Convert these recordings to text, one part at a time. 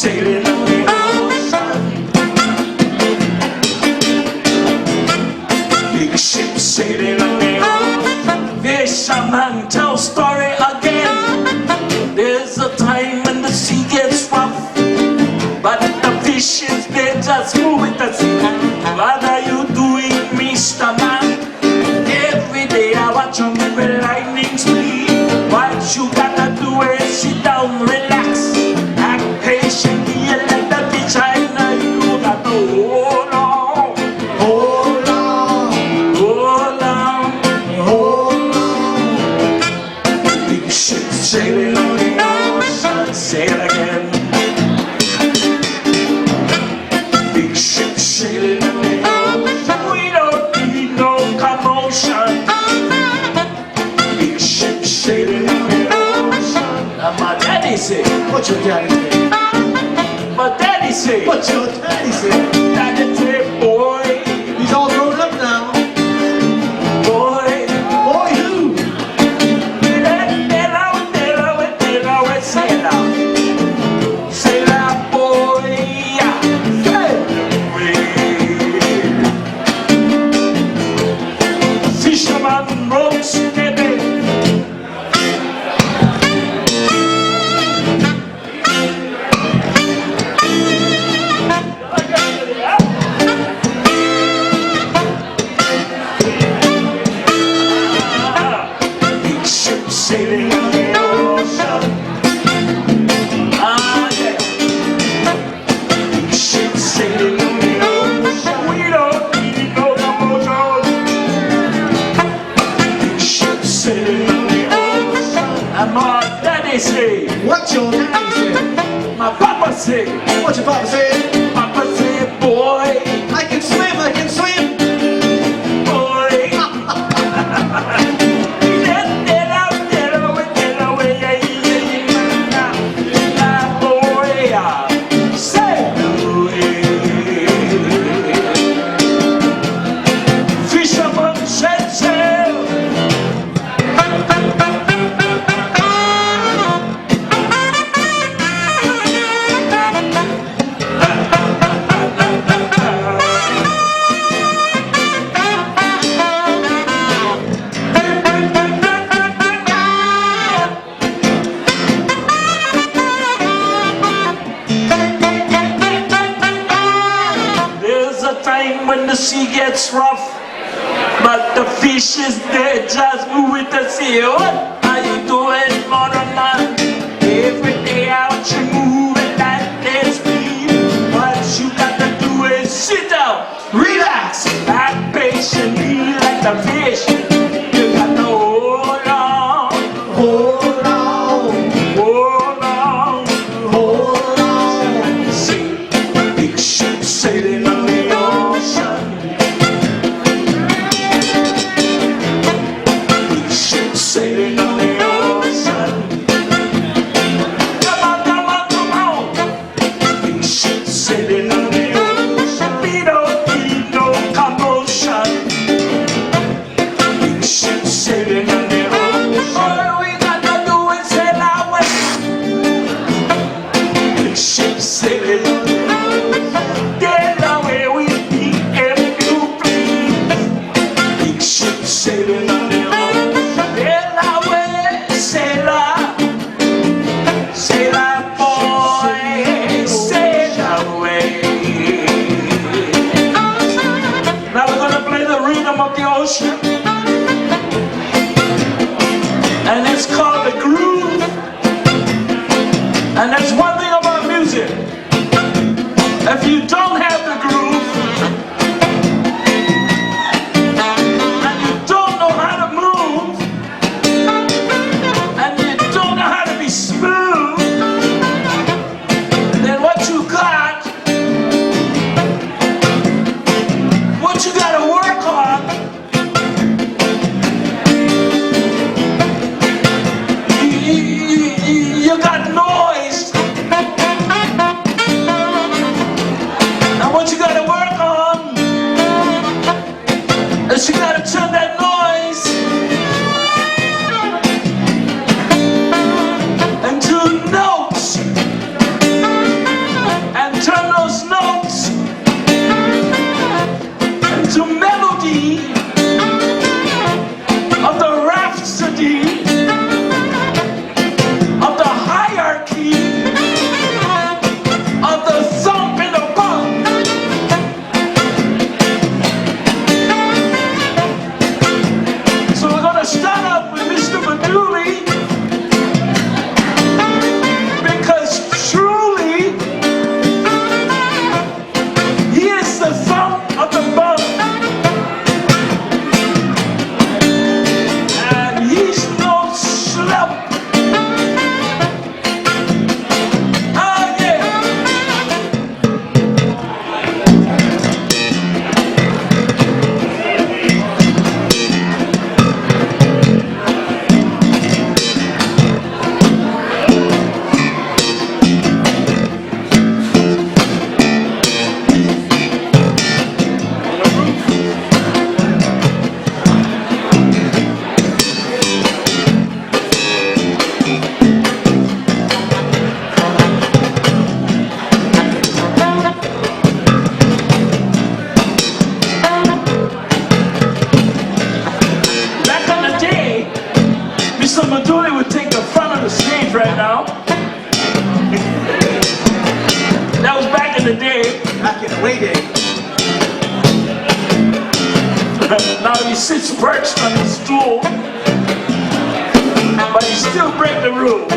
sailing on the ocean. Big ship sailing on the ocean. Fisherman tell story again. There's a time when the sea gets rough, but the fish is there just moving the sea. What are you doing, Mr. Man? Every day I watch you move with lightning speed. What you gotta do is sit down, relax, act patiently, and let the fish shine. You got to hold on, hold on, hold on, hold on. Big ship sailing on the ocean, say it again. Big ship sailing on the ocean, we don't need no commotion. Big ship sailing on the ocean. And my daddy say, What your daddy say? my daddy say, What your daddy say? daddy say, boy, He's all grown up now. boy, Boy, who? say it out. Say that, boy, yeah. Fisherman rope steady. Big ship sailing on the ocean. Ah, yeah. Big ship sailing on the ocean. We don't need no commotion. Big ship sailing on the ocean. And my daddy say, What your daddy say? my papa say, What your papa say? papa say, boy, I can swim, I can swim. boy. Fisherman set sail. There's a time when the sea gets rough, but the fish is there just moving the sea. What are you doing, modern man? Every day out you move at lightning speed. What you gotta do is sit down, relax, act patiently like the fish. You got to hold on, hold on, hold on, hold on. See, big ship sailing on the ocean. Big ship sailing on the ocean. Come on, come on, come on. Big ship sailing on the ocean. We don't need no commotion. Big ship sailing on the ocean. All we gotta do is sail away. Big ship sailing on the ocean. Get away with me if you please. Big ship sailing on the ocean. Get away, sailor. Sailor boy, sail away. Now we're gonna play the rhythm of the ocean, and it's called the groove. And that's one thing about music. If you don't have the groove, and you don't know how to move, and you don't know how to be smooth, then what you gotta work on in the day. Back in the way day. Now he sits perched on his stool, but he still break the rule.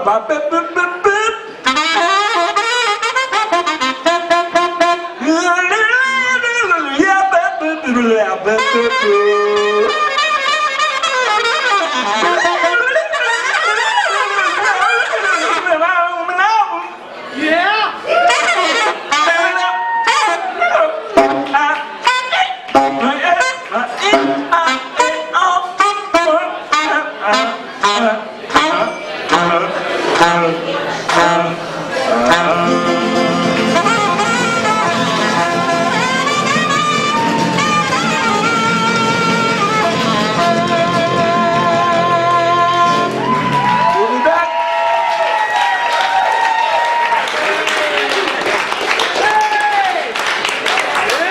Bop,